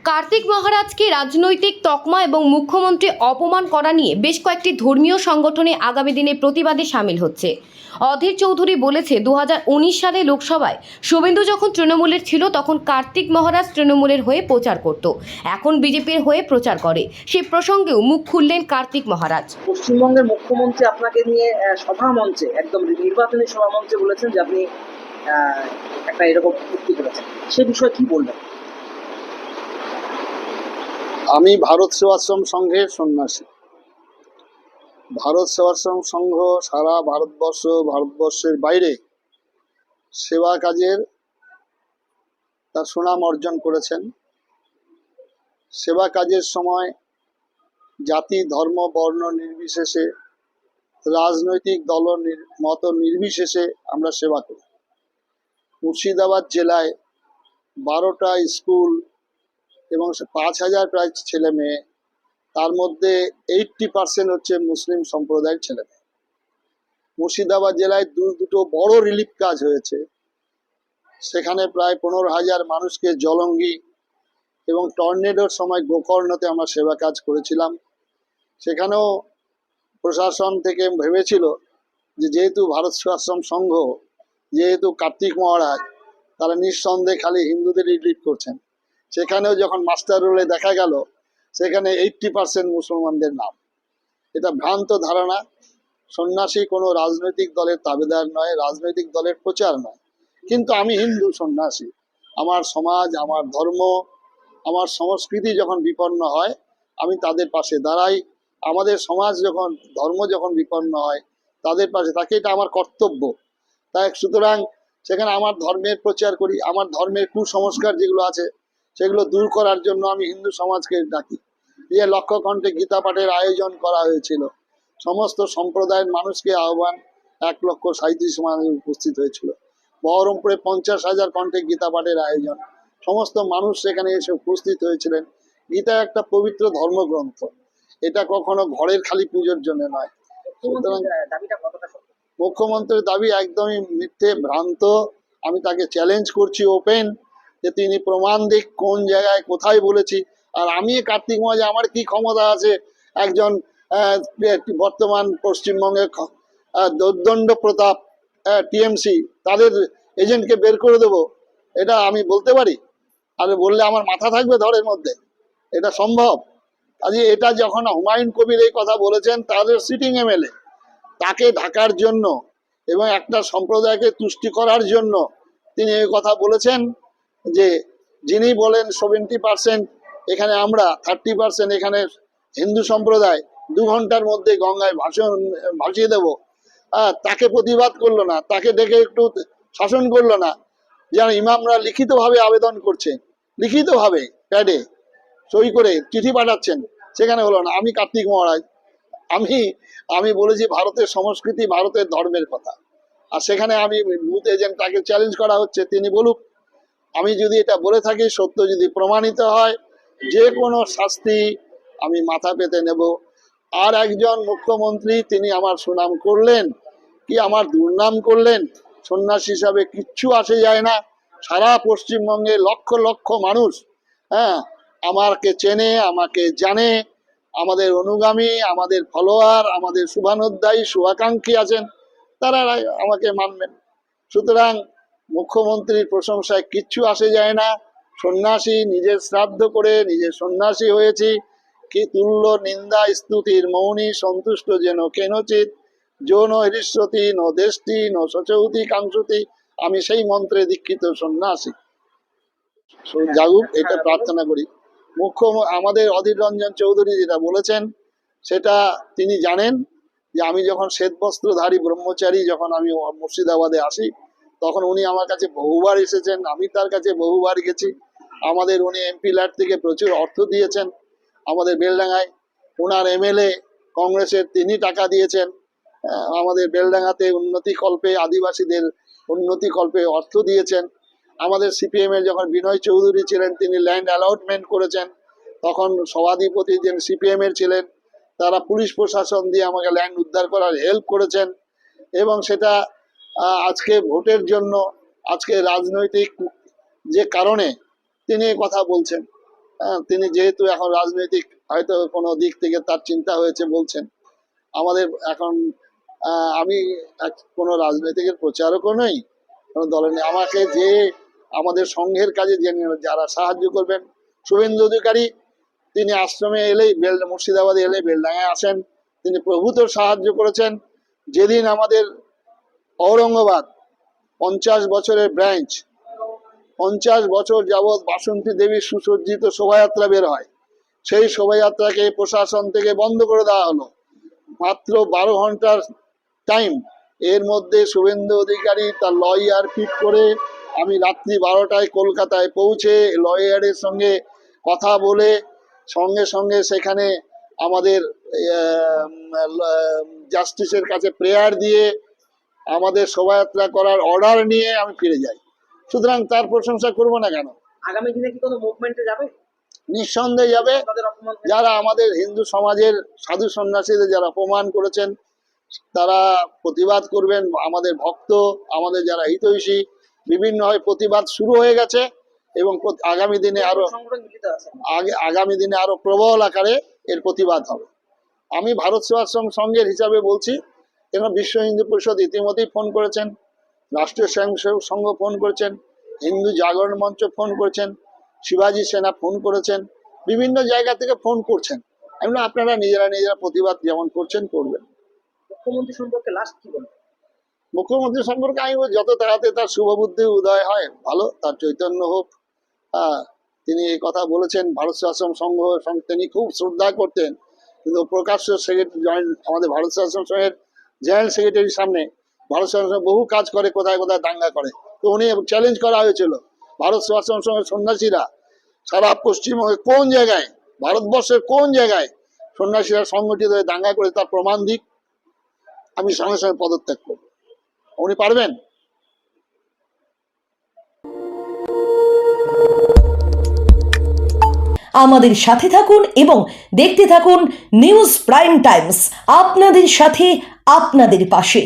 কার্তিক মহারাজকে রাজনৈতিক তকমা এবং মুখ্যমন্ত্রী অপমান করা নিয়ে বেশ কয়েকটি ধর্মীয় সংগঠনে আগামী দিনে প্রতিবাদে সামিল হচ্ছে। অধীর চৌধুরী বলেছে, 2019 সালে লোকসভায় শুভেন্দু যখন তৃণমূলের ছিল তখন কার্তিক মহারাজ তৃণমূলের হয়ে প্রচার করত, এখন বিজেপির হয়ে প্রচার করে। সেই প্রসঙ্গেও মুখ খুললেন কার্তিক মহারাজ। পশ্চিমবঙ্গের মুখ্যমন্ত্রী আপনাকে নিয়ে সভা মঞ্চে, একদম নির্বাচনী সভা মঞ্চে বলেছেন যে আপনি একটা এরকম উক্তি করেছেন, সে বিষয়ে কি বলবেন? আমি ভারত সেবাশ্রম সংঘের সন্ন্যাসী। ভারত সেবাশ্রম সংঘ সারা ভারতবর্ষের বাইরে সেবা কাজের তার সুনাম অর্জন করেছেন। সেবা কাজের সময় জাতি ধর্ম বর্ণ নির্বিশেষে, রাজনৈতিক দল মত নির্বিশেষে আমরা সেবা করি। মুর্শিদাবাদ জেলায় 12টা স্কুল এবং 5,000 প্রায় ছেলে মেয়ে, তার মধ্যে 80% হচ্ছে মুসলিম সম্প্রদায়ের ছেলে মেয়ে। মুর্শিদাবাদ জেলায় দুটো বড় রিলিফ কাজ হয়েছে, সেখানে প্রায় 15,000 মানুষকে জলঙ্গি এবং টর্নেডোর সময় গোকর্ণতে আমরা সেবা কাজ করেছিলাম। সেখানেও প্রশাসন থেকে ভেবেছিল যে যেহেতু ভারত সেবাশ্রম সংঘ, যেহেতু কার্তিক মহারাজ, তারা নিঃসন্দেহে খালি হিন্দুদের রিলিফ করছেন। সেখানেও যখন মাস্টার রোলে দেখা গেল সেখানে 80% মুসলমানদের নাম। এটা ভ্রান্ত ধারণা। সন্ন্যাসী কোনো রাজনৈতিক দলের তাবেদার নয়, রাজনৈতিক দলের প্রচার নয়। কিন্তু আমি হিন্দু সন্ন্যাসী। আমার সমাজ, আমার ধর্ম, আমার সংস্কৃতি যখন বিপন্ন হয় আমি তাদের পাশে দাঁড়াই। আমাদের সমাজ যখন, ধর্ম যখন বিপন্ন হয় তাদের পাশে থাকি, এটা আমার কর্তব্য। তাই সুতরাং সেখানে আমার ধর্মের প্রচার করি। আমার ধর্মের কুসংস্কার যেগুলো আছে সেগুলো দূর করার জন্য আমি হিন্দু সমাজকে ডাকি। যে লক্ষকণ্ঠে গীতা পাঠের আয়োজন করা হয়েছিল, সমস্ত সম্প্রদায়ের মানুষকে আহ্বান, 1,37,000 মানুষ উপস্থিত হয়েছিল। বহরমপুরে 50,000 কণ্ঠে গীতা পাঠের আয়োজন, সমস্ত মানুষ সেখানে এসে উপস্থিত হয়েছিলেন। গীতা একটা পবিত্র ধর্মগ্রন্থ, এটা কখনো ঘরের খালি পুজোর জন্য নয়। সুতরাং মুখ্যমন্ত্রীর দাবি একদমই মিথ্যে, ভ্রান্ত। আমি তাকে চ্যালেঞ্জ করছি ওপেন, যে তিনি প্রমাণ দিক কোন জায়গায় কোথায় বলেছি। আর আমি কার্তিক মহারাজ, আমার কি ক্ষমতা আছে একজন বর্তমান পশ্চিমবঙ্গের দোর্দণ্ড প্রতাপ টিএমসি তাদের এজেন্টকে বের করে দেবো? এটা আমি বলতে পারি? আর বললে আমার মাথা থাকবে ধরের মধ্যে? এটা সম্ভব? কাজে এটা যখন হুমায়ুন কবির এই কথা বলেছেন, তাদের সিটিং এমএলএ, তাকে ঢাকার জন্য এবং একটা সম্প্রদায়কে তুষ্টি করার জন্য তিনি এই কথা বলেছেন যে যিনি বলেন 70% এখানে আমরা, 30% এখানে হিন্দু সম্প্রদায়, 2 ঘন্টার মধ্যে গঙ্গায় ভাসিয়ে দেব। তাকে প্রতিবাদ করলো না, তাকে ডেকে একটু শাসন করলো না। যেন ইমামরা লিখিতভাবে আবেদন করছেন, লিখিতভাবে প্যাডে সই করে চিঠি পাঠাচ্ছেন, সেখানে হলো না। আমি কার্তিক মহারাজ, আমি বলেছি ভারতের সংস্কৃতি, ভারতের ধর্মের কথা। আর সেখানে আমি বুথ এজেন্ট, তাকে চ্যালেঞ্জ করা হচ্ছে, তিনি বলুক। আমি যদি এটা বলে থাকি, সত্য যদি প্রমাণিত হয়, যে কোনো শাস্তি আমি মাথা পেতে নেব। আর একজন মুখ্যমন্ত্রী, তিনি আমার সুনাম করলেন কি আমার দুর্নাম করলেন, সন্ন্যাসী হিসাবে কিচ্ছু আসে যায় না। সারা পশ্চিমবঙ্গে লক্ষ লক্ষ মানুষ আমাকে চেনে, আমাকে জানে, আমাদের অনুগামী, আমাদের ফলোয়ার, আমাদের শুভানুধ্যায়ী, শুভাকাঙ্ক্ষী আছেন, তারা আমাকে মানবেন। সুতরাং মুখ্যমন্ত্রীর প্রশংসায় কিচ্ছু আসে যায় না। সন্ন্যাসী, নিজের শ্রাদ্ধ করে নিজে সন্ন্যাসী হয়েছি, কি তুল্য নিন্দা স্তুতির মৌনী সন্তুষ্ট যেন কেনচিত যৌন হৃস্বতী ন দেশটি ন সচৌতি কাংসুতি। আমি সেই মন্ত্রে দীক্ষিত সন্ন্যাসী। জাগুক, এটা প্রার্থনা করি। আমাদের অধীর রঞ্জন চৌধুরী যেটা বলেছেন সেটা তিনি জানেন, যে আমি যখন শ্বেতবস্ত্রধারী ব্রহ্মচারী, যখন আমি মুর্শিদাবাদে আসি, তখন উনি আমার কাছে বহুবার এসেছেন, আমি তার কাছে বহুবার গেছি। আমাদের উনি এমপি ল্যাড থেকে প্রচুর অর্থ দিয়েছেন। আমাদের বেলডাঙ্গায় ওনার এমএলএ কংগ্রেসের, তিনি টাকা দিয়েছেন। আমাদের বেলডাঙ্গাতে উন্নতিকল্পে, আদিবাসীদের উন্নতিকল্পে অর্থ দিয়েছেন। আমাদের সিপিএম এর যখন বিনয় চৌধুরী ছিলেন, তিনি ল্যান্ড অ্যালটমেন্ট করেছেন। তখন সভাধিপতি যে সিপিএম এর ছিলেন, তারা পুলিশ প্রশাসন দিয়ে আমাকে ল্যান্ড উদ্ধার করার হেল্প করেছেন। এবং সেটা আজকে ভোটের জন্য, আজকে রাজনৈতিক যে কারণে তিনি কথা বলছেন, তিনি যেহেতু এখন রাজনৈতিক হয়তো কোনো দিক থেকে তার চিন্তা হয়েছে বলছেন। আমাদের এখন আমি কোনো রাজনৈতিকের প্রচারকও নই, কোনো দলের নেই। আমাকে যে আমাদের সংঘের কাজে যারা সাহায্য করবেন, শুভেন্দু অধিকারী তিনি আশ্রমে এলেই মুর্শিদাবাদে এলে বেলডাঙায় আসেন, তিনি প্রভূত সাহায্য করেছেন। যেদিন আমাদের ঔরঙ্গাবাদ 50 বছরের ব্রাঞ্চ, 50 বছর যাবৎ বাসন্তী দেবীর সুসজ্জিত শোভাযাত্রা বের হয়, সেই শোভাযাত্রাকে প্রশাসন থেকে বন্ধ করে দেওয়া হলো। মাত্র 12 ঘন্টার টাইম, এর মধ্যে শুভেন্দু অধিকারী তার লয়ার ফিট করে আমি রাত্রি 12টায় কলকাতায় পৌঁছে লয়ারের সঙ্গে কথা বলে সঙ্গে সঙ্গে সেখানে আমাদের জাস্টিসের কাছে প্রেয়ার দিয়ে আমাদের শোভাযাত্রা করার অর্ডার নিয়ে আমি ফিরে যাই। সুতরাং তার প্রশংসা করবো না কেন? আগামী দিনে কি কোনো মুভমেন্টে যাবে? নিঃসন্দেহে যাবে। তাদের অপমান যারা আমাদের হিন্দু সমাজের সাধু সন্ন্যাসীদের যারা অপমান করেছেন তারা প্রতিবাদ করবেন। আমাদের ভক্ত, আমাদের যারা হিতৈষী বিভিন্নভাবে প্রতিবাদ শুরু হয়ে গেছে এবং আগামী দিনে আরো সংগঠন মিলিত আছে। আগামী দিনে আরো প্রবল আকারে এর প্রতিবাদ হবে। আমি ভারত সেবাশ্রম সংঘের হিসাবে বলছি, এবং বিশ্ব হিন্দু পরিষদ ইতিমধ্যেই ফোন করেছেন, রাষ্ট্রীয় স্বয়ংসেবক সংঘ ফোন করেছেন, হিন্দু জাগরণ মঞ্চ ফোন করেছেন, শিবাজি সেনা ফোন করেছেন, বিভিন্ন জায়গা থেকে ফোন করছেন। এমন আপনারা নিজেরা নিজেরা প্রতিবাদ যেমন করছেন করবেন। মুখ্যমন্ত্রী সম্পর্কে লাস্ট কি বলবেন? মুখ্যমন্ত্রী সম্পর্কে আমি বলছি, যত তাড়াতাড়ি তার শুভবুদ্ধি উদয় হয় ভালো, তার চৈতন্য হোক। তিনি এই কথা বলেছেন, ভারত সেবাশ্রম সংঘ তিনি খুব শ্রদ্ধা করতেন, কিন্তু প্রকাশ্য সেক্রেটারি জয়েন্ট আমাদের ভারত সেবাশ্রম সংঘের জয়েন্ট সেক্রেটারির সামনে ভারত সেবাশ্রম বহু কাজ করে, কোথায় কোথায় দাঙ্গা করে। তো উনি চ্যালেঞ্জ করা হয়েছিল, ভারত সেবাশ্রম সংঘের সন্ন্যাসীরা সারা পশ্চিমবঙ্গে কোন জায়গায়, ভারতবর্ষের কোন জায়গায় সন্ন্যাসীরা সংগঠিত হয়ে দাঙ্গা করে তার প্রমাণ দিক, আমি সঙ্গে সঙ্গে পদত্যাগ করব। উনি পারবেন? আমাদের সাথে থাকুন এবং দেখতে থাকুন নিউজ প্রাইম টাইমস, আপনাদের সাথে আপনাদের পাশে।